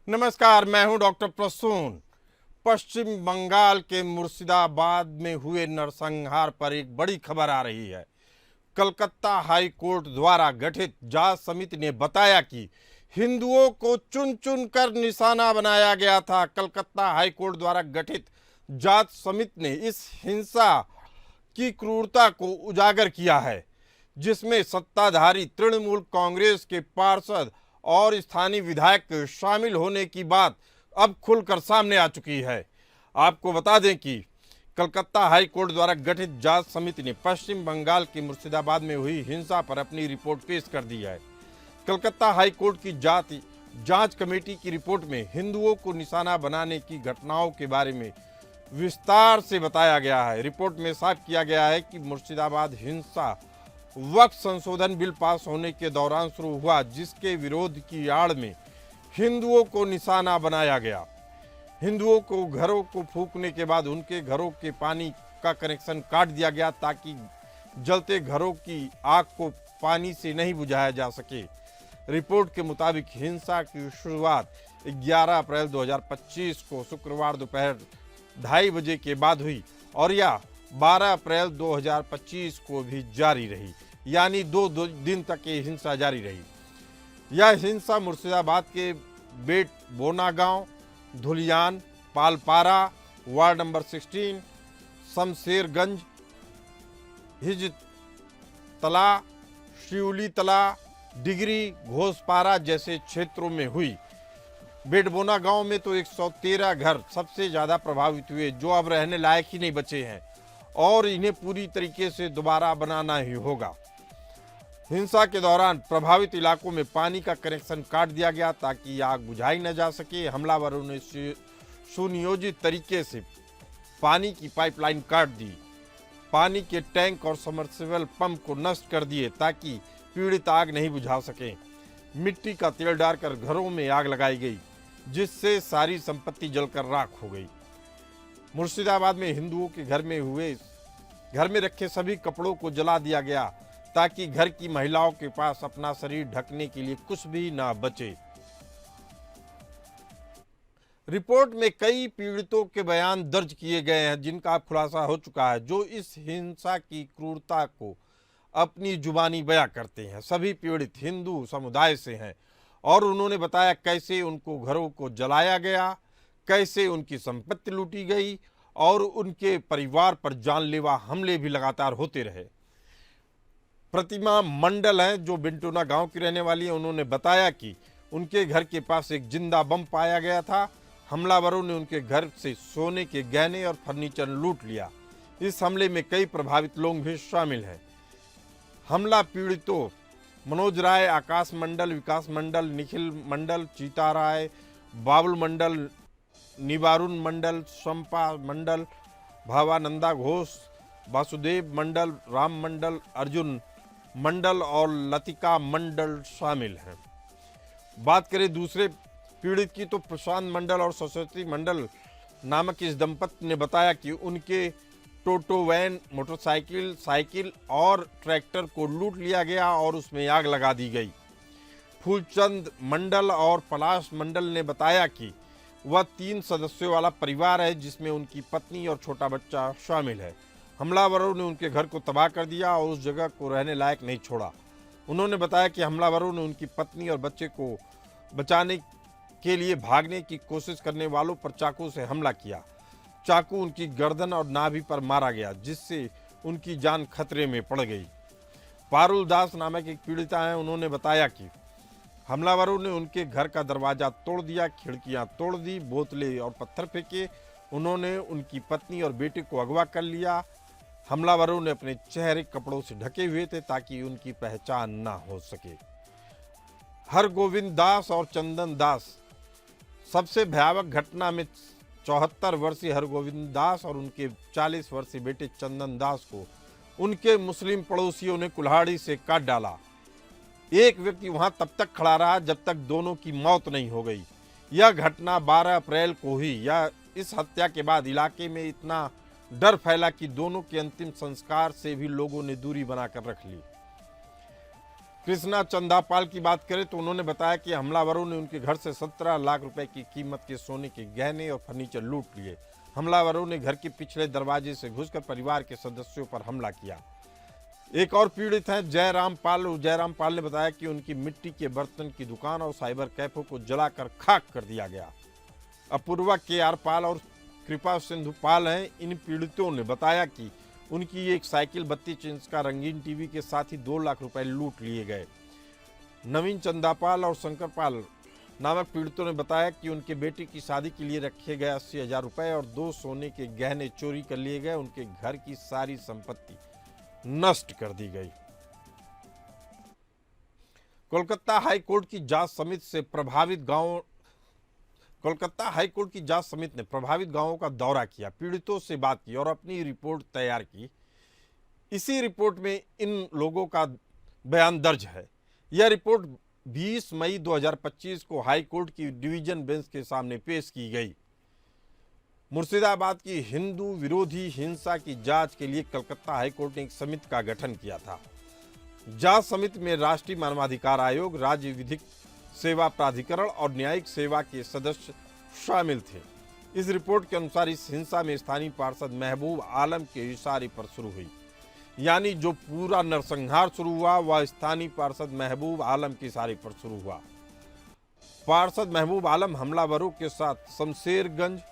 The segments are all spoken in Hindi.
नमस्कार, मैं हूं डॉक्टर प्रसून। पश्चिम बंगाल के मुर्शिदाबाद में हुए नरसंहार पर एक बड़ी खबर आ रही है। कलकत्ता हाई कोर्ट द्वारा गठित जांच समिति ने बताया कि हिंदुओं को चुन चुन कर निशाना बनाया गया था। कलकत्ता हाई कोर्ट द्वारा गठित जांच समिति ने इस हिंसा की क्रूरता को उजागर किया है, जिसमें सत्ताधारी तृणमूल कांग्रेस के पार्षद और स्थानीय विधायक शामिल होने की बात अब खुलकर सामने आ चुकी है। आपको बता दें कि कलकत्ता हाई कोर्ट द्वारा गठित जांच समिति ने पश्चिम बंगाल के मुर्शिदाबाद में हुई हिंसा पर अपनी रिपोर्ट पेश कर दी है। कलकत्ता हाई कोर्ट की जांच कमेटी की रिपोर्ट में हिंदुओं को निशाना बनाने की घटनाओं के बारे में विस्तार से बताया गया है। रिपोर्ट में साफ किया गया है कि मुर्शिदाबाद हिंसा वक्फ संशोधन बिल पास होने के दौरान शुरू हुआ, जिसके विरोध की आड़ में हिंदुओं को निशाना बनाया गया। हिंदुओं को घरों को फूंकने के बाद उनके घरों के पानी का कनेक्शन काट दिया गया ताकि जलते घरों की आग को पानी से नहीं बुझाया जा सके। रिपोर्ट के मुताबिक हिंसा की शुरुआत 11 अप्रैल 2025 को शुक्रवार दोपहर 2:30 बजे के बाद हुई और यह 12 अप्रैल 2025 को भी जारी रही, यानी दो दिन तक ये हिंसा जारी रही। यह हिंसा मुर्शिदाबाद के बेट बोना गांव, धुलियान, पालपारा, वार्ड नंबर 16, शमशेरगंज, हिजतला, शिवली तला, डिगरी, घोषपारा जैसे क्षेत्रों में हुई। बेटबोना गांव में तो 113 घर सबसे ज्यादा प्रभावित हुए, जो अब रहने लायक ही नहीं बचे हैं और इन्हें पूरी तरीके से दोबारा बनाना ही होगा। हिंसा के दौरान प्रभावित इलाकों में पानी का कनेक्शन काट दिया गया ताकि आग बुझाई न जा सके। हमलावरों ने सुनियोजित तरीके से पानी की पाइपलाइन काट दी, पानी के टैंक और सबमर्सिबल पंप को नष्ट कर दिए ताकि पीड़ित आग नहीं बुझा सके। मिट्टी का तेल डालकर घरों में आग लगाई गई, जिससे सारी संपत्ति जलकर राख हो गई। मुर्शिदाबाद में हिंदुओं के घर में रखे सभी कपड़ों को जला दिया गया ताकि घर की महिलाओं के पास अपना शरीर ढकने के लिए कुछ भी ना बचे। रिपोर्ट में कई पीड़ितों के बयान दर्ज किए गए हैं, जिनका खुलासा हो चुका है, जो इस हिंसा की क्रूरता को अपनी जुबानी बयां करते हैं। सभी पीड़ित हिंदू समुदाय से हैं और उन्होंने बताया कैसे उनको घरों को जलाया गया, कैसे उनकी संपत्ति लूटी गई और उनके परिवार पर जानलेवा हमले भी लगातार होते रहे। प्रतिमा मंडल हैं, जो बिंटोना गांव की रहने वाली है। उन्होंने बताया कि उनके घर के पास एक जिंदा बम पाया गया था। हमलावरों ने उनके घर से सोने के गहने और फर्नीचर लूट लिया। इस हमले में कई प्रभावित लोग भी शामिल हैं। हमला पीड़ितों मनोज राय, आकाश मंडल, विकास मंडल, निखिल मंडल, चीता राय, बाबुल मंडल, निवारुण मंडल, शंपा मंडल, भावानंदा घोष, वासुदेव मंडल, राम मंडल, अर्जुन मंडल और लतिका मंडल शामिल हैं। बात करें दूसरे पीड़ित की तो प्रशांत मंडल और सरस्वती मंडल नामक इस दंपत्ति ने बताया कि उनके टोटो वैन, मोटरसाइकिल, साइकिल और ट्रैक्टर को लूट लिया गया और उसमें आग लगा दी गई। फूलचंद मंडल और पलाश मंडल ने बताया कि वह 3 सदस्यों वाला परिवार है, जिसमें उनकी पत्नी और छोटा बच्चा शामिल है। हमलावरों ने उनके घर को तबाह कर दिया और उस जगह को रहने लायक नहीं छोड़ा। उन्होंने बताया कि हमलावरों ने उनकी पत्नी और बच्चे को बचाने के लिए भागने की कोशिश करने वालों पर चाकू से हमला किया। चाकू उनकी गर्दन और नाभि पर मारा गया, जिससे उनकी जान खतरे में पड़ गई। पारुल दास नामक एक पीड़िता है। उन्होंने बताया कि हमलावरों ने उनके घर का दरवाजा तोड़ दिया, खिड़कियां तोड़ दी, बोतलें और पत्थर फेंके। उन्होंने उनकी पत्नी और बेटे को अगवा कर लिया। हमलावरों ने अपने चेहरे कपड़ों से ढके हुए थे ताकि उनकी पहचान ना हो सके। हरगोविंद दास और चंदन दास। सबसे भयावह घटना में 74 वर्षीय हरगोविंद दास और उनके 40 वर्षीय बेटे चंदन दास को उनके मुस्लिम पड़ोसियों ने कुल्हाड़ी से काट डाला। एक व्यक्ति वहां तब तक खड़ा रहा जब तक दोनों की मौत नहीं हो गई। यह घटना 12 अप्रैल को हुई। इस हत्या के बाद इलाके में इतना डर फैला कि दोनों के अंतिम संस्कार से भी लोगों ने दूरी बनाकर रख ली। कृष्णा चंदापाल की बात करें तो उन्होंने बताया कि हमलावरों ने उनके घर से 17 लाख रुपए की कीमत के सोने के गहने और फर्नीचर लूट लिए। हमलावरों ने घर के पिछले दरवाजे से घुसकर परिवार के सदस्यों पर हमला किया। एक और पीड़ित हैं जयराम पाल ने बताया कि उनकी मिट्टी के बर्तन की दुकान और साइबर कैफे को जलाकर खाक कर दिया गया। अपूर्वा KR पाल और कृपा सिंधु पाल हैं। इन पीड़ितों ने बताया कि उनकी एक साइकिल, 32 इंच का रंगीन टीवी के साथ ही 2 लाख रुपए लूट लिए गए। नवीन चंदापाल और शंकर पाल नामक पीड़ितों ने बताया कि उनके बेटे की शादी के लिए रखे गए 80,000 रुपए और 2 सोने के गहने चोरी कर लिए गए। उनके घर की सारी संपत्ति नष्ट कर दी गई। कोलकाता हाई कोर्ट की जांच समिति ने प्रभावित गांवों का दौरा किया, पीड़ितों से बात की और अपनी रिपोर्ट तैयार की। इसी रिपोर्ट में इन लोगों का बयान दर्ज है। यह रिपोर्ट 20 मई 2025 को हाई कोर्ट की डिवीजन बेंच के सामने पेश की गई। मुर्शिदाबाद की हिंदू विरोधी हिंसा की जांच के लिए कलकत्ता हाईकोर्ट ने एक समिति का गठन किया था। जांच समिति में राष्ट्रीय मानवाधिकार आयोग, राज्य विधिक सेवा प्राधिकरण और न्यायिक सेवा के सदस्य शामिल थे। इस रिपोर्ट के अनुसार इस हिंसा में स्थानीय पार्षद महबूब आलम के इशारे पर शुरू हुई, यानी जो पूरा नरसंहार शुरू हुआ वह स्थानीय पार्षद महबूब आलम के इशारे पर शुरू हुआ। पार्षद महबूब आलम हमलावरों के साथ शमशेरगंज,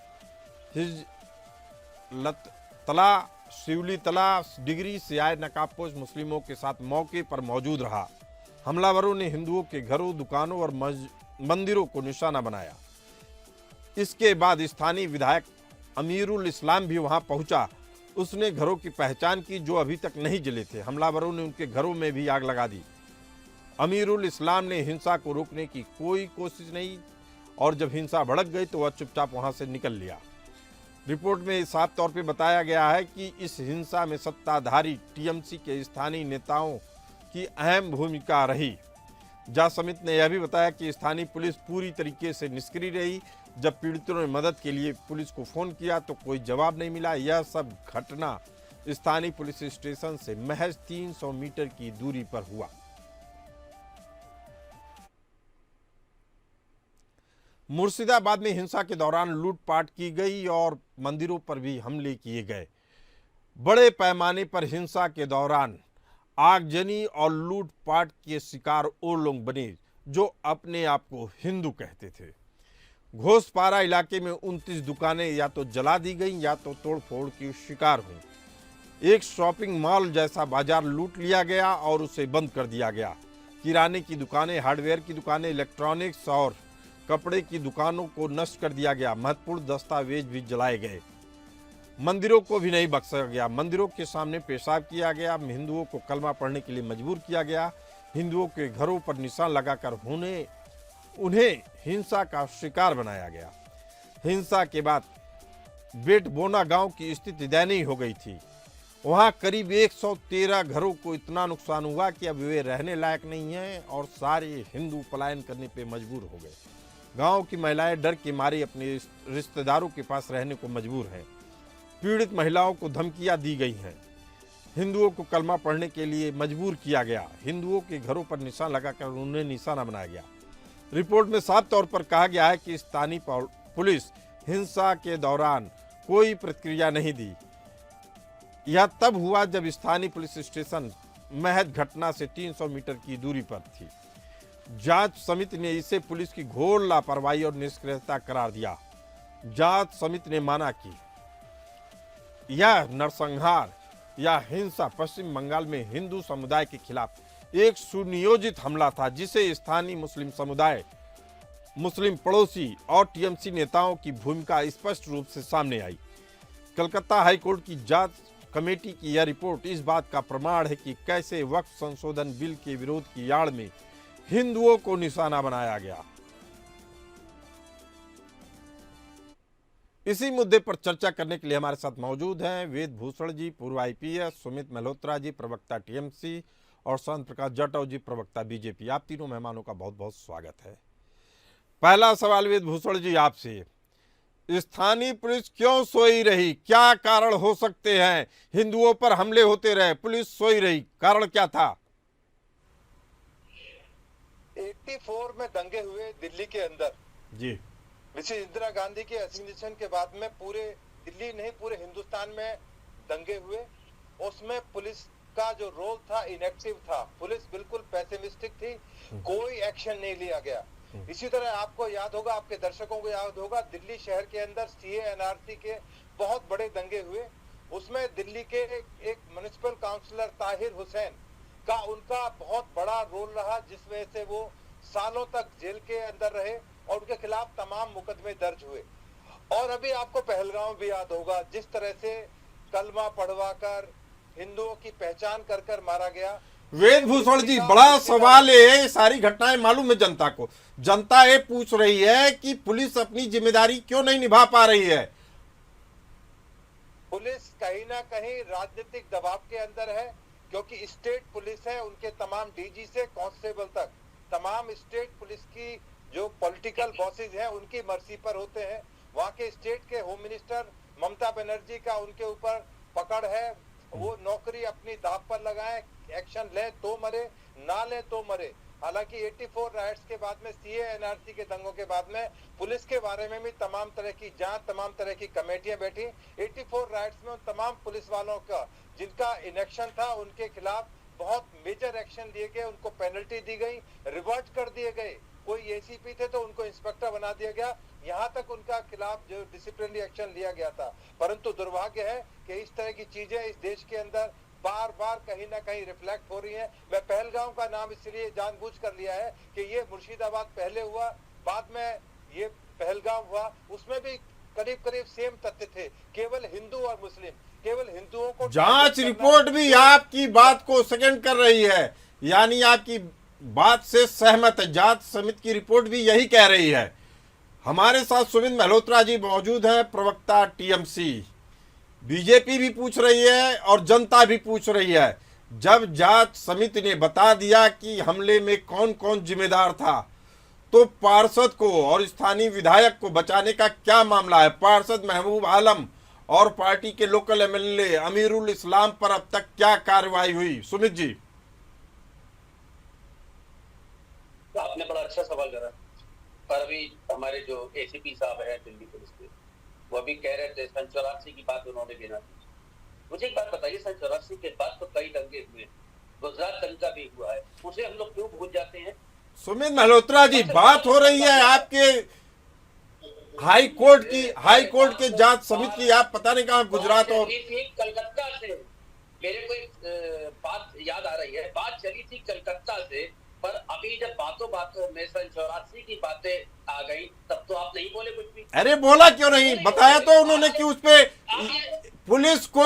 तला, शिवली तला, डिगरी से आए नकाबपोश मुस्लिमों के साथ मौके पर मौजूद रहा। हमलावरों ने हिंदुओं के घरों, दुकानों और मंदिरों को निशाना बनाया। इसके बाद स्थानीय विधायक अमीरुल इस्लाम भी वहां पहुंचा। उसने घरों की पहचान की जो अभी तक नहीं जले थे। हमलावरों ने उनके घरों में भी आग लगा दी। अमीरुल इस्लाम ने हिंसा को रोकने की कोई कोशिश नहीं और जब हिंसा भड़क गई तो वह चुपचाप वहां से निकल लिया। रिपोर्ट में साफ तौर पे बताया गया है कि इस हिंसा में सत्ताधारी TMC के स्थानीय नेताओं की अहम भूमिका रही। जांच समिति ने यह भी बताया कि स्थानीय पुलिस पूरी तरीके से निष्क्रिय रही। जब पीड़ितों ने मदद के लिए पुलिस को फोन किया तो कोई जवाब नहीं मिला। यह सब घटना स्थानीय पुलिस स्टेशन से महज 300 मीटर की दूरी पर हुआ। मुर्शिदाबाद में हिंसा के दौरान लूटपाट की गई और मंदिरों पर भी हमले किए गए। बड़े पैमाने पर हिंसा के दौरान आगजनी और लूटपाट के शिकार वो लोग बने जो अपने आप को हिंदू कहते थे। घोषपारा इलाके में 29 दुकानें या तो जला दी गईं या तो तोड़फोड़ की शिकार हुई। एक शॉपिंग मॉल जैसा बाजार लूट लिया गया और उसे बंद कर दिया गया। किराने की दुकानें, हार्डवेयर की दुकानें, इलेक्ट्रॉनिक्स और कपड़े की दुकानों को नष्ट कर दिया गया। महत्वपूर्ण दस्तावेज भी जलाए गए। मंदिरों को भी नहीं बख्शा गया। मंदिरों के सामने पेशाब किया गया। हिंदुओं को कलमा पढ़ने के लिए मजबूर किया गया। हिंदुओं के घरों पर निशान लगाकर उन्हें हिंसा का शिकार बनाया गया। हिंसा के बाद बेटबोना गांव की स्थिति दयनीय हो गई थी। वहां करीब 113 घरों को इतना नुकसान हुआ कि अब वे रहने लायक नहीं हैं और सारे हिंदू पलायन करने पे मजबूर हो गए। गांव की महिलाएं डर के मारे अपने रिश्तेदारों के पास रहने को मजबूर हैं। पीड़ित महिलाओं को धमकियां दी गई हैं। हिंदुओं को कलमा पढ़ने के लिए मजबूर किया गया। हिंदुओं के घरों पर निशान लगाकर उन्हें निशाना बनाया गया। रिपोर्ट में साफ तौर पर कहा गया है कि स्थानीय पुलिस हिंसा के दौरान कोई प्रतिक्रिया नहीं दी। यह तब हुआ जब स्थानीय पुलिस स्टेशन महज घटना से 300 मीटर की दूरी पर थी। जांच समिति ने इसे पुलिस की घोर लापरवाही और निष्क्रियता करार दिया। जांच समिति ने माना कि यह नरसंहार या हिंसा पश्चिम बंगाल में हिंदू समुदाय के खिलाफ एक सुनियोजित हमला था, जिसे स्थानीय मुस्लिम समुदाय, मुस्लिम पड़ोसी और TMC नेताओं की भूमिका स्पष्ट रूप से सामने आई। कलकत्ता हाईकोर्ट की जांच कमेटी की यह रिपोर्ट इस बात का प्रमाण है कि कैसे वक्फ संशोधन बिल के विरोध की आड़ में हिंदुओं को निशाना बनाया गया। इसी मुद्दे पर चर्चा करने के लिए हमारे साथ मौजूद हैं वेद भूषण जी, पूर्व IPS, सुमित मल्होत्रा जी, प्रवक्ता TMC, और शांत प्रकाश जाटव जी, प्रवक्ता BJP। आप तीनों मेहमानों का बहुत बहुत स्वागत है। पहला सवाल वेद भूषण जी आपसे, स्थानीय पुलिस क्यों सोई रही? क्या कारण हो सकते हैं? हिंदुओं पर हमले होते रहे, पुलिस सोई रही, कारण क्या था? 84 में दंगे हुए दिल्ली के अंदर जी मिसेस इंदिरा गांधी के असिग्नेशन के बाद में पूरे दिल्ली नहीं पूरे हिंदुस्तान में दंगे हुए। उसमें पुलिस का जो रोल था इनएक्टिव था, पुलिस बिल्कुल पैसिमिस्टिक थी, कोई एक्शन नहीं लिया गया। इसी तरह आपको याद होगा, आपके दर्शकों को याद होगा, दिल्ली शहर के अंदर सीए एनआरसी के बहुत बड़े दंगे हुए। उसमें दिल्ली के एक म्युनिसिपल काउंसलर ताहिर हुसैन का उनका बहुत बड़ा रोल रहा, जिस वजह से वो सालों तक जेल के अंदर रहे और उनके खिलाफ तमाम मुकदमे दर्ज हुए। और अभी आपको पहलगाम भी याद होगा, जिस तरह से कलमा पढ़वाकर हिंदुओं की पहचान कर कर मारा गया। वेदभूषण जी, बड़ा सवाल है, सारी घटनाएं मालूम है जनता को। जनता ये पूछ रही है कि पुलिस अपनी जिम्मेदारी क्यों नहीं निभा पा रही है। पुलिस कहीं ना कहीं राजनीतिक दबाव के अंदर है, क्योंकि स्टेट पुलिस है, उनके तमाम डीजी से कांस्टेबल तक तमाम स्टेट पुलिस की जो पॉलिटिकल बॉसेज हैं उनकी मर्जी पर होते हैं। वहाँ के स्टेट के होम मिनिस्टर ममता बनर्जी का उनके ऊपर पकड़ है, वो नौकरी अपनी दाव पर लगाए, एक्शन ले तो मरे, ना ले तो मरे। हालांकि 84 राइट्स के बाद में सीए एनआरसी के दंगों के बाद में पुलिस के बारे में भी तमाम तरह की जांच, तमाम तरह की कमेटियां बैठी। 84 राइट्स में उन तमाम पुलिस वालों का जिनका इनेक्शन था उनके खिलाफ बहुत मेजर एक्शन लिए गए, उनको पेनल्टी दी गई, रिवर्ट कर दिए गए। कोई एसीपी थे तो उनको इंस्पेक्टर बना दिया गया, यहाँ तक उनका खिलाफ जो डिसिप्लिनरी एक्शन लिया गया था। परंतु दुर्भाग्य है कि इस तरह की चीजें इस देश के अंदर बार बार कहीं ना कहीं रिफ्लेक्ट हो रही हैं। मैं पहलगाम का नाम इसलिए जानबूझ कर लिया है कि ये मुर्शिदाबाद पहले हुआ, बाद में ये पहलगाम हुआ, उसमें भी करीब करीब सेम तथ्य थे, केवल हिंदू और मुस्लिम, केवल हिंदुओं को। जांच रिपोर्ट भी आपकी बात को सेकंड कर रही है, यानी आपकी बात से सहमत है। जांच समिति की रिपोर्ट भी यही कह रही है। हमारे साथ सुमित मल्होत्रा जी मौजूद हैं, प्रवक्ता टीएमसी। बीजेपी भी पूछ रही है और जनता भी पूछ रही है, जब जांच समिति ने बता दिया कि हमले में कौन कौन जिम्मेदार था, तो पार्षद को और स्थानीय विधायक को बचाने का क्या मामला है? पार्षद महबूब आलम और पार्टी के लोकल एमएलए अमीरुल इस्लाम पर अब तक क्या कार्रवाई हुई? सुमित जी, आपने बड़ा अच्छा सवाल करा। पर अभी हमारे जो एसीपी साहब हैं दिल्ली पुलिस के, वो अभी कह रहे थे सन 84 की बात उन्होंने गिना दी। मुझे एक बात बताइए, सन 84 के बाद तो कई दंगे हुए, गुजरात दंगा भी हुआ है, उसे हम लोग क्यों भूल जाते हैं? सुमित मल्होत्रा जी, बात हो रही है आपके हाई कोर्ट के जांच समिति की। आप पता नहीं कहाँ गुजरात और कलकत्ता से मेरे को एक बात याद आ रही है, बात चली थी कलकत्ता से, पर अभी जब बातों में सन 84 की बातें आ गई, तब तो आप नहीं बोले कुछ भी। अरे बोला क्यों नहीं, बताया तो उन्होंने कि उस पे पुलिस को,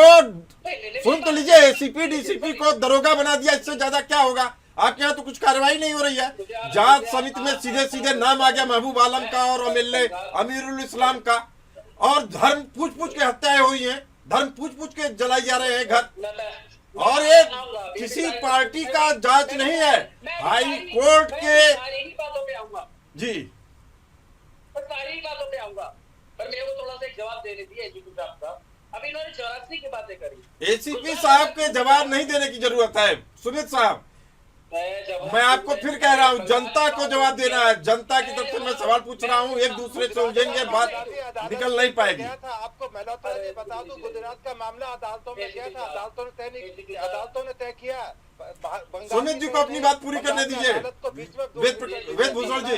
सुन तो लीजिए, एसीपी डीसीपी को दरोगा बना दिया, इससे ज्यादा क्या होगा? आपके यहाँ तो कुछ कार्रवाई नहीं हो रही है। जांच समिति में सीधे सीधे नाम आ गया महबूब आलम का और एमएलए अमीरुल इस्लाम का, और धर्म पूछ पूछ के हत्याएं हुई हैं, धर्म पूछ पूछ के जलाई जा रहे हैं घर। और ये किसी पार्टी का जांच नहीं है, हाई कोर्ट के। जी, सारी बातों पे आऊंगा, पर मेरे को थोड़ा सा एक जवाब देने दिए एसीपी साहब का। अभी इन्होंने 84 की बातें करी। एसीपी साहब के जवाब नहीं देने की जरूरत है सुमित साहब। मैं आपको फिर कह रहा हूँ, जनता को जवाब देना है। जनता की तरफ से मैं सवाल पूछ रहा हूँ, एक दूसरे से उलझेंगे, बात निकल नहीं पाएगी। आपको मल्होत्रा जी बता दूं, गुजरात का मामला अदालतों में गया था, अदालतों ने तय किया। सुमित जी को अपनी बात पूरी करने दीजिए। वेदभूषण जी,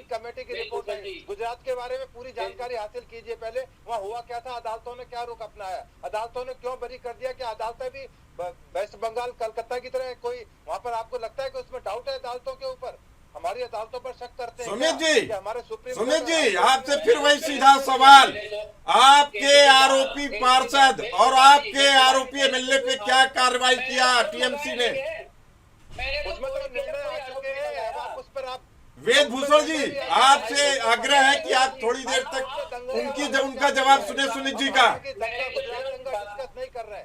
कमेटी की रिपोर्ट है, गुजरात के बारे में पूरी जानकारी हासिल कीजिए। पहले वहाँ हुआ क्या था, अदालतों ने क्या रुख अपनाया, अदालतों ने क्यों बरी कर दिया? कि अदालतें भी वेस्ट बंगाल कलकत्ता की तरह कोई, वहाँ पर आपको लगता है कि उसमें डाउट है अदालतों के ऊपर? हमारी अदालतों पर शक करते हैं सुमित जी, आपसे फिर वही सीधा सवाल, आपके आरोपी पार्षद और आपके आरोपी एमएलए पे क्या कार्रवाई किया टीएमसी ने? उसमें तो निर्णय आ चुके हैं, आप उस पर आप। वेदभूषण जी, आपसे आग्रह है कि आप थोड़ी देर तक उनका जवाब सुने सुमित जी का। डिस्कस नहीं कर रहे।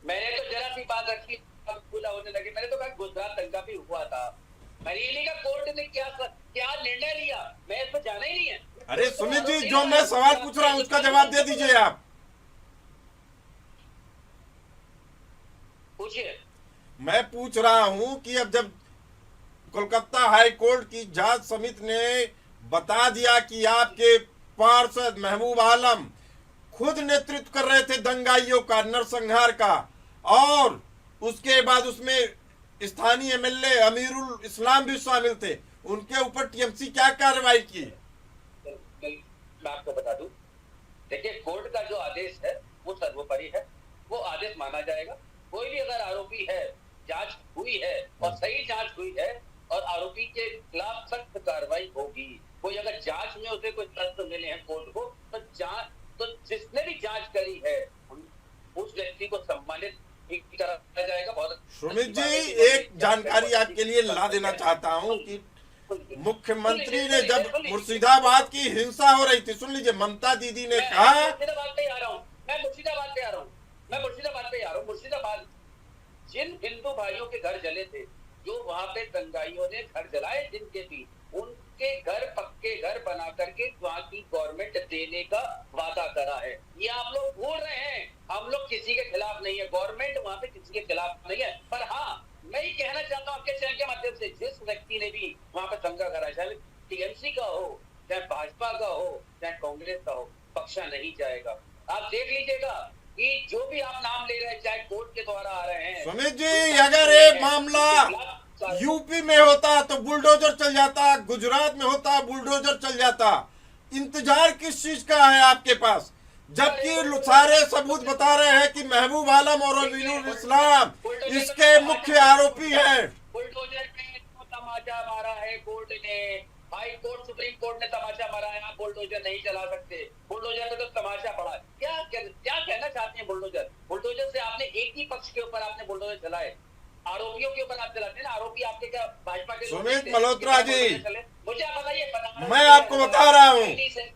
मैंने तो जरा सी बात रखी, पूरा होने लगे। मैंने तो कहा गुजरात दंगा भी हुआ था, बरेली का कोर्ट ने क्या निर्णय लिया, मैं इस पर जाना ही नहीं है। अरे सुमित जी, जो मैं सवाल पूछ रहा हूँ उसका जवाब दे दीजिए आप। पूछिए। मैं पूछ रहा हूँ कि अब जब कोलकाता हाई कोर्ट की जांच समिति ने बता दिया कि आपके पार्षद महबूब आलम खुद नेतृत्व कर रहे थे दंगाइयों का, नरसंहार का, और उसके बाद उसमें स्थानीय एमएलए अमीरुल इस्लाम भी शामिल थे। उनके ऊपर टीएमसी क्या कार्रवाई की? मैं आपको बता दूं, देखिए कोर्ट का जो आदेश है वो सर्वोपरि है, वो आदेश माना जाएगा। कोई भी अगर आरोपी है, जांच हुई है और सही जांच हुई है और आरोपी के खिलाफ सख्त कार्रवाई होगी। कोई अगर जांच में उसे कोई तथ्य मिले हैं कोर्ट को, तो जिसने भी जांच करी है उस व्यक्ति को सम्मानित करा जाएगा। बहुत सुमित जी, एक जानकारी आपके लिए ला देना चाहता हूं कि मुख्यमंत्री ने जब मुर्शिदाबाद की हिंसा हो रही थी, सुन लीजिए, ममता दीदी ने कहा, मुर्शिदाबाद पे आ रहा हूँ, मैं मुर्शिदाबाद पे आ रहा हूँ। मुर्शिदाबाद जिन हिंदू भाइयों के घर जले थे, जो वहां पे दंगाइयों ने घर जलाए जिनके भी, उनके घर पक्के घर बना करके वहां की गवर्नमेंट देने का वादा करा है। ये आप लोग भूल रहे हैं। हम लोग किसी के खिलाफ नहीं है, गवर्नमेंट वहां पे किसी के खिलाफ नहीं है। पर हाँ, मैं ये कहना चाहता हूँ आपके चैनल के माध्यम से, जिस व्यक्ति ने भी वहां पे दंगा करा, चाहे टीएमसी का हो, चाहे भाजपा का हो, चाहे कांग्रेस का हो, बख्शा नहीं जाएगा। आप देख लीजिएगा कि जो भी आप नाम ले रहे हैं, चाहे कोर्ट के द्वारा आ रहे हैं। सुमित जी, अगर ये मामला यूपी में होता तो बुलडोजर चल जाता, गुजरात में होता बुलडोजर चल जाता। इंतजार किस चीज का है आपके पास, जबकि सारे सबूत बता रहे हैं कि महबूब आलम और अमीरुल इस्लाम इसके मुख्य आरोपी हैं। बुलडोजर ने तो तमाचा मारा है कोर्ट ने, हाई कोर्ट, सुप्रीम कोर्ट ने तमाचा मारा है। आप बुलडोजर नहीं चला सकते, बुलडोजर में तो तमाचा पड़ा। क्या कहना चाहते हैं? बुलडोजर से आपने एक ही पक्ष के ऊपर आपने बुलडोजर चलाए, आरोपियों के ऊपर आप चलाते हैं ना। आरोपी आपके क्या भाजपा के? सुमित मल्होत्रा जी, मुझे आप बताइए, मैं आपको बता रहा हूँ,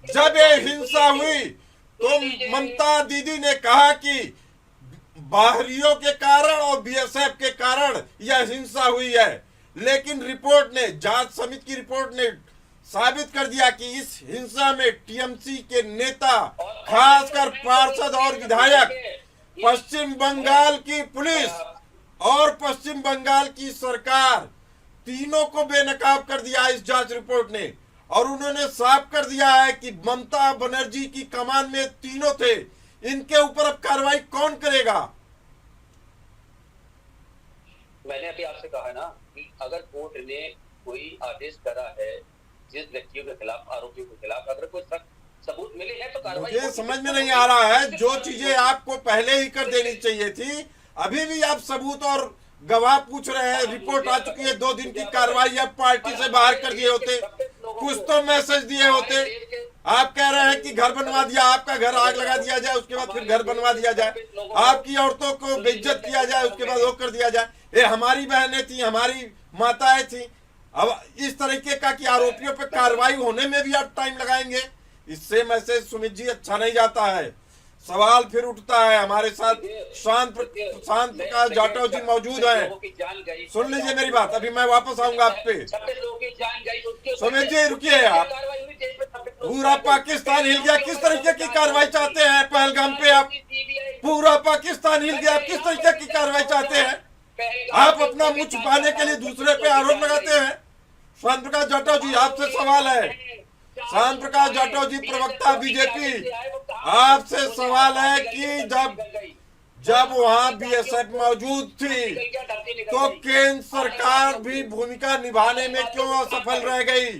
जब ये हिंसा हुई तो ममता दीदी ने कहा कि बाहरियों के कारण और बीएसएफ के कारण यह हिंसा हुई है, लेकिन रिपोर्ट ने, जांच समिति की रिपोर्ट ने साबित कर दिया कि इस हिंसा में टीएमसी के नेता, खासकर पार्षद और विधायक, पश्चिम बंगाल की पुलिस और पश्चिम बंगाल की सरकार, तीनों को बेनकाब कर दिया इस जांच रिपोर्ट ने। और उन्होंने साफ कर दिया है कि ममता बनर्जी की कमान में तीनों थे। इनके ऊपर अब कार्रवाई कौन करेगा? मैंने अभी आपसे कहा ना कि अगर कोर्ट ने कोई आदेश करा है जिस व्यक्तियों के खिलाफ, आरोपियों के खिलाफ, अगर कोई सबूत मिले हैं तो कार्रवाई। मुझे समझ में नहीं आ रहा है, जो चीजें आपको पहले ही कर देनी चाहिए थी, अभी भी आप सबूत और गवाह पूछ रहे हैं। रिपोर्ट आ चुकी है, 2 दिन की कार्रवाई आप पार्टी से बाहर कर दिए होते, कुछ तो मैसेज दिए होते। आप कह रहे हैं कि घर बनवा दिया, आपका घर आग लगा दिया जाए, उसके बाद फिर घर बनवा दिया जाए, आपकी औरतों को बेइज्जत किया जाए, उसके बाद वो कर दिया जाए। ये हमारी बहनें थी, हमारी माताएं थी। अब इस तरीके का कि आरोपियों पर कार्रवाई होने में भी आप टाइम लगाएंगे, इससे मैसेज सुमित जी अच्छा नहीं जाता है। सवाल फिर उठता है। हमारे साथ शांत प्रकाश जाटव जी मौजूद हैं। सुन लीजिए मेरी बात, अभी मैं वापस आऊंगा आप पे। सुमित जी रुकिए, आप पूरा पाकिस्तान हिल गया, किस तरीके की कार्रवाई चाहते हैं? पहलगाम पे आप, पूरा पाकिस्तान हिल गया, आप किस तरीके की कार्रवाई चाहते हैं? आप अपना मुंह छुपाने के लिए दूसरे पे आरोप लगाते हैं। शांत प्रकाश जाटव जी, आपसे सवाल है। शांत प्रकाश जाटव जी, प्रवक्ता बीजेपी, आपसे सवाल है कि जब वहां बीएसएफ मौजूद थी तो केंद्र सरकार भी भूमिका निभाने में क्यों असफल रह गई?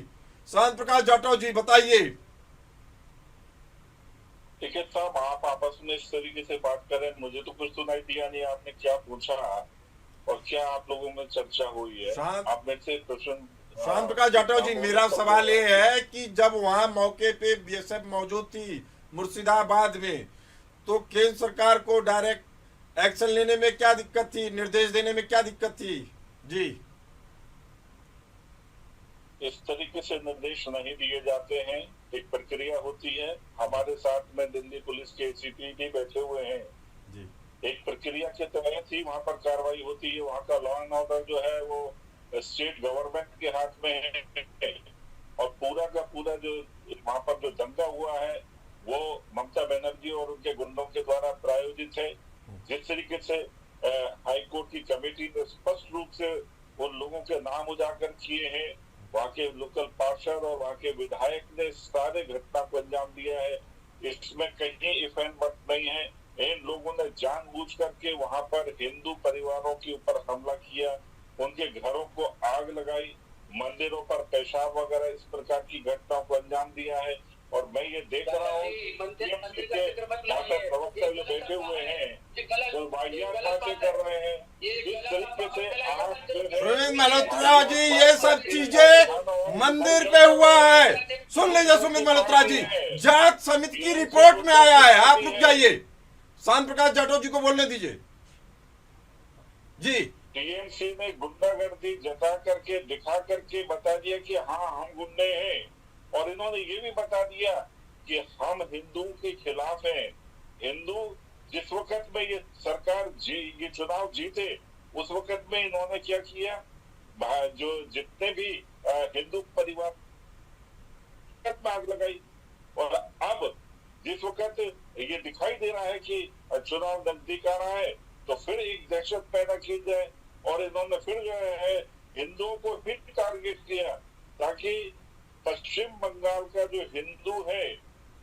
शांत प्रकाश जाटव जी बताइए। टिकैत साहब, आप आपस में इस तरीके से बात करें, मुझे तो कुछ सुनाई दिया नहीं। आपने क्या पूछा और क्या आप लोगों में चर्चा हुई है? आप मेरे से क्वेश्चन। शांत प्रकाश जाटव जी, मेरा सवाल ये है कि जब वहां मौके पे बीएसएफ मौजूद थी मुर्शिदाबाद में, तो केंद्र सरकार को डायरेक्ट एक्शन लेने में क्या दिक्कत थी, निर्देश देने में क्या दिक्कत थी? जी, इस तरीके से निर्देश नहीं दिए जाते हैं, एक प्रक्रिया होती है। हमारे साथ में दिल्ली पुलिस के एसीपी भी बैठे हुए हैं जी। एक प्रक्रिया के तहत ही वहाँ पर कार्रवाई होती है। वहाँ का लॉ एंड ऑर्डर जो है वो स्टेट गवर्नमेंट के हाथ में है, और पूरा का पूरा जो वहाँ पर जो दंगा हुआ है वो ममता बनर्जी और उनके गुंडों के द्वारा प्रायोजित है। जिस तरीके से हाई कोर्ट की कमेटी ने स्पष्ट रूप से उन लोगों के नाम उजागर किए हैं। वहाँ के लोकल पार्षद और वहाँ के विधायक ने सारे घटना को अंजाम दिया है। इसमें कहीं इफ एंड बट नहीं है। इन लोगों ने जानबूझ करके वहाँ पर हिंदू परिवारों के ऊपर हमला किया, उनके घरों को आग लगाई, मंदिरों पर पेशाब वगैरह इस प्रकार की घटनाओं को अंजाम दिया है। और मैं ये देख रहा हूँ वहाँ पर प्रवक्ता जो बैठे हुए हैं जो वाहियात बातें कर रहे हैं, इस तरीके से आप सुमित मल्होत्रा जी, ये सब चीजें मंदिर पे हुआ है। सुन लीजिए सुमित मल्होत्रा जी, जांच समिति की रिपोर्ट में आया है। आप रुक जाइए, शांत प्रकाश जाटव जी को बोलने दीजिए जी। टीएमसी ने गुंडागर्दी जता करके दिखा करके बता दिया कि हाँ हम गुंडे हैं, और इन्होंने ये भी बता दिया कि हम हिंदुओं के खिलाफ हैं। हिंदू जिस वक्त में ये सरकार ये चुनाव जीते उस वक्त में इन्होंने क्या किया, जो जितने भी हिंदू परिवार में आग लगाई। और अब जिस वक्त ये दिखाई दे रहा है कि चुनाव नजदीक आ रहा है तो फिर एक दहशत पैदा की जाए, और इन्होंने फिर जो है हिंदुओं को फिर टारगेट किया ताकि पश्चिम बंगाल का जो हिंदू है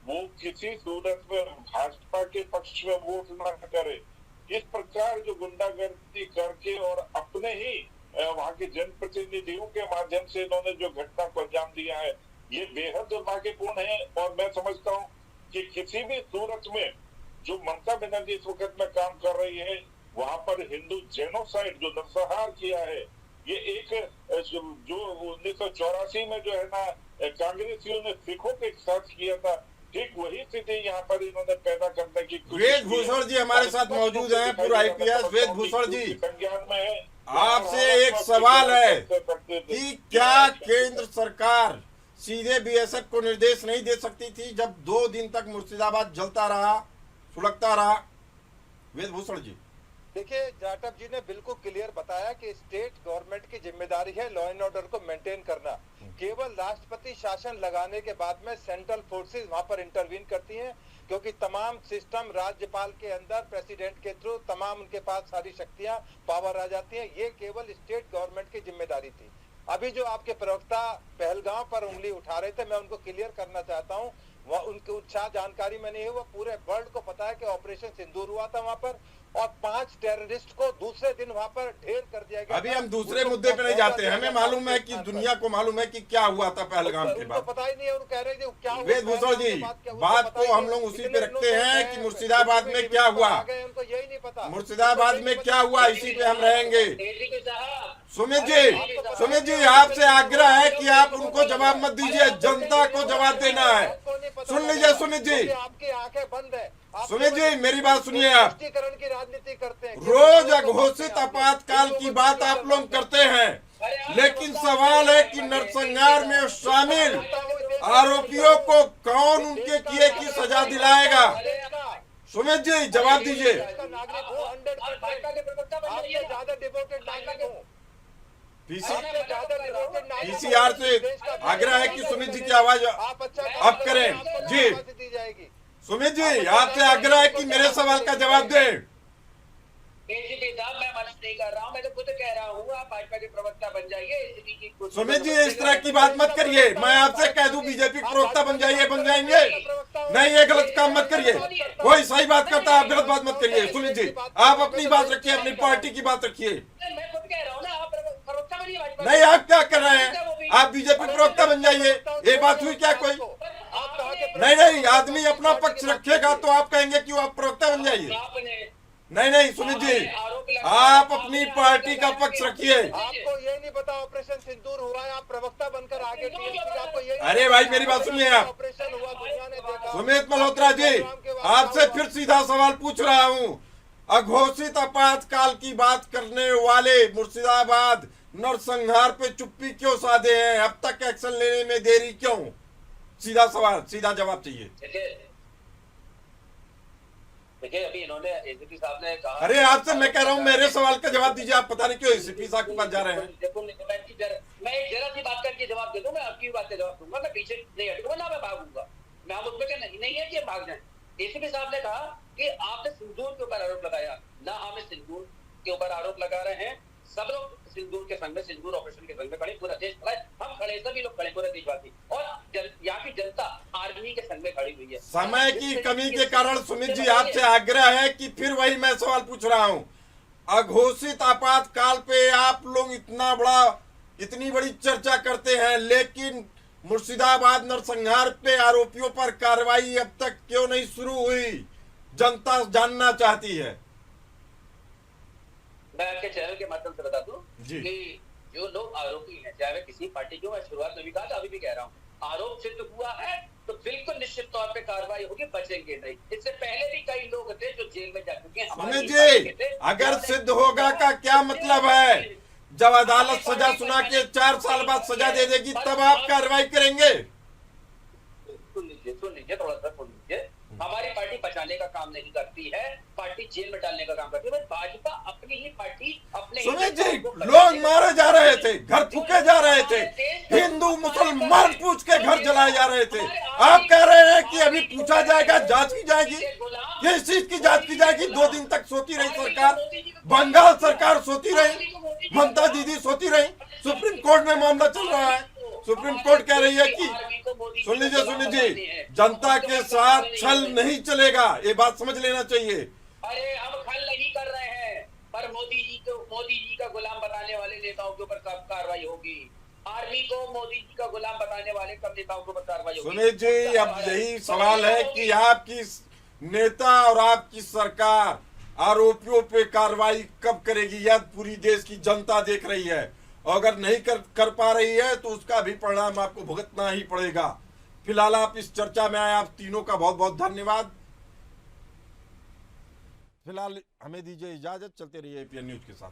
वो किसी सूरत में भाजपा के पक्ष में वोट न करे। इस प्रकार जो गुंडागर्दी करके और अपने ही वहाँ के जनप्रतिनिधियों के माध्यम से इन्होंने जो घटना को अंजाम दिया है, ये बेहद दुर्भाग्यपूर्ण है। और मैं समझता हूँ कि किसी भी सूरत में जो ममता बनर्जी इस वक्त में काम कर रही है, वहाँ पर हिंदू जेनोसाइड जो नरसंहार किया है, ये एक जो 1984 में जो है ना कांग्रेसियों ने सिखों के साथ किया था, ठीक वही स्थिति यहाँ पर इन्होंने पैदा करने की वेद भूषण जी हमारे साथ मौजूद हैं, पूर्व IPS वेद भूषण जी। संज्ञान में है। आपसे एक सवाल है कि क्या केंद्र सरकार सीधे BSF को निर्देश नहीं दे सकती थी जब 2 दिन तक मुर्शिदाबाद जलता रहा, सुलगता रहा? वेद भूषण जी, देखिए, जाटव जी ने बिल्कुल क्लियर बताया कि स्टेट गवर्नमेंट की जिम्मेदारी है लॉ एंड ऑर्डर को मेंटेन करना। केवल राष्ट्रपति शासन लगाने के बाद में सेंट्रल फोर्सेस वहां पर इंटरवीन करती हैं, क्योंकि तमाम सिस्टम राज्यपाल के अंदर प्रेसिडेंट के थ्रू तमाम उनके पास सारी शक्तियां पावर आ जाती हैं। ये केवल स्टेट गवर्नमेंट की जिम्मेदारी थी। अभी जो आपके प्रवक्ता पहलगांव पर उंगली उठा रहे थे, मैं उनको क्लियर करना चाहता हूँ, वह उनकी उत्साह जानकारी में नहीं है। वो पूरे वर्ल्ड को पता है कि ऑपरेशन सिंदूर हुआ था वहां पर, और 5 टेररिस्ट को दूसरे दिन वहां पर ढेर कर दिया गया। अभी हम दूसरे मुद्दे पे नहीं जाते हैं। हमें मालूम है कि दुनिया को मालूम है कि क्या हुआ था पहलगाम के बाद। पता ही नहीं है, कह रहे थे क्या हुआ। वेद भूषण जी, बात को हम लोग उसी पे रखते हैं कि मुर्शिदाबाद में क्या हुआ, उनको यही नहीं पता मुर्शिदाबाद में क्या हुआ, इसी पे हम रहेंगे। सुमित जी आपसे आग्रह है कि आप उनको जवाब मत दीजिए, जनता को जवाब देना है। सुन लीजिए सुमित जी, आपकी आंखें बंद है। सुमित जी मेरी बात सुनिए। आप तुष्टीकरण की राजनीति करते हैं, रोज अघोषित आपातकाल की बात आप लोग करते हैं, लेकिन सवाल है कि नरसंहार में शामिल आरोपियों को कौन उनके किए की सजा दिलाएगा? सुमित जी जवाब दीजिए। नागरिक हूँ, 100% आपसे ज्यादा डिवोटेड नागरिक हूँ। PCR से आग्रह है कि सुमित जी की आवाज अब करें। जी सुमित जी आपसे आग्रह है कि मेरे सवाल का जवाब दें। एसीपी साहब, मैं मदद नहीं कर रहा हूँ, मैं तो खुद कह रहा हूँ आप भाजपा के प्रवक्ता बन जाइए। एसीपी की सुमित जी इस तरह की बात मत करिए। मैं आपसे कह दूं बीजेपी प्रवक्ता बन जाइए, बन जाएंगे नहीं, ये गलत काम मत करिए। कोई सही बात करता है, आप गलत बात मत करिए। सुमित जी आप अपनी बात रखिए, अपनी पार्टी की बात रखिए। मैं खुद कह रहा हूँ ना, आप प्रवक्ता बनिए भाजपा। नहीं, आप क्या कर रहे हैं? आप बीजेपी प्रवक्ता बन जाइए। ये बात हुई क्या? कोई नहीं, आदमी अपना पक्ष रखेगा तो आप कहेंगे कि आप प्रवक्ता बन जाइए। नहीं सुमित जी आप अपनी पार्टी का पक्ष रखिए। आपको ये नहीं पता ऑपरेशन सिंदूर हुआ है, आप प्रवक्ता बनकर आगे टीएमसी, आपको ये अरे भाई मेरी बात सुनिए। आप ऑपरेशन हुआ, दुनिया ने देखा। सुमित मल्होत्रा जी आपसे फिर सीधा सवाल पूछ रहा हूँ, अघोषित आपातकाल की बात करने वाले मुर्शिदाबाद नरसंहार पे चुप्पी क्यों साधे हैं? अब तक एक्शन लेने में देरी क्यों? सीधा सवाल, सीधा जवाब चाहिए। देखिए अभी इन्होंने एसीपी साहब ने कहा। अरे आपसे मैं कह रहा हूँ मेरे सवाल का जवाब दीजिए। आप पता नहीं क्यों एसीपी साहब के पास जा रहे हैं। मैं एक जरा सी बात करके जवाब दे दूं, मैं आपकी बात का जवाब दूंगा, मैं पीछे नहीं हटूंगा ना, मैं भागूंगा। मैं हम उसमें नहीं है कि भाग जाए। एसीपी साहब ने कहा कि आपने सिंदूर के ऊपर आरोप लगाया ना, हमें सिंदूर के ऊपर आरोप लगा रहे हैं। सब लोग सिंदूर के संग में, सिंदूर ऑपरेशन के संग में खड़े, पूरा देश खड़ा है, हम खड़े, सभी लोग खड़े, पूरे देशवासी, और यहाँ की जनता आर्मी के संग में खड़ी हुई है। समय की कमी के कारण सुमित जी आपसे आग्रह है कि फिर वही मैं सवाल पूछ रहा हूं, अघोषित आपातकाल पे आप लोग इतनी बड़ी चर्चा करते हैं, लेकिन मुर्शिदाबाद नरसंहार पे आरोपियों पर कार्रवाई अब तक क्यों नहीं शुरू हुई, जनता जानना चाहती है। मैं आपके चैनल के माध्यम से बता दूं जी। कि जो लोग आरोपी हैं, चाहे वे किसी पार्टी के, मैं शुरुआत में भी कहा था, अभी भी कह रहा हूँ, आरोप सिद्ध हुआ है तो बिल्कुल निश्चित तौर पे कार्रवाई होगी, बचेंगे नहीं। इससे पहले भी कई लोग थे जो जेल में जा चुके हैं। सुमित जी, अगर सिद्ध होगा का क्या मतलब है? जब अदालत सजा सुना के 4 साल बाद सजा दे देगी तब आप कार्रवाई करेंगे? सुन लीजिए, थोड़ा सा सुन लीजिए। हमारी पार्टी बचाने का काम नहीं करती है, पार्टी जेल में डालने का काम करती है। भाजपा अपनी ही पार्टी अपने सुमित जी, लोग मारे जा रहे थे, घर फूके जा रहे थे, हिंदू मुसलमान पूछ के घर जलाए जा रहे थे। आप कह रहे हैं कि अभी पूछा जाएगा, जांच की जाएगी। किस चीज की जांच की जाएगी? 2 दिन तक सोती रही सरकार, बंगाल सरकार सोती रही, ममता दीदी सोती रही, सुप्रीम कोर्ट में मामला चल रहा है। सुप्रीम कोर्ट कह रही है कि सुन लीजिए जी, जनता के साथ छल नहीं चलेगा, ये बात समझ लेना चाहिए। अरे हम खल नहीं कर रहे हैं, पर मोदी जी का गुलाम बनाने वाले नेताओं के ऊपर कार्रवाई होगी। आर्मी को मोदी जी का गुलाम बनाने वाले कब नेताओं के ऊपर कार्रवाई होगी? सुमित जी, अब यही सवाल है कि आपकी नेता और आपकी सरकार आरोपियों पे कार्रवाई कब करेगी? यह पूरी देश की जनता देख रही है, और अगर नहीं कर पा रही है तो उसका भी परिणाम आपको भुगतना ही पड़ेगा। फिलहाल आप इस चर्चा में आए, आप तीनों का बहुत बहुत धन्यवाद। फिलहाल हमें दीजिए इजाजत, चलते रहिए एपीएन न्यूज के साथ।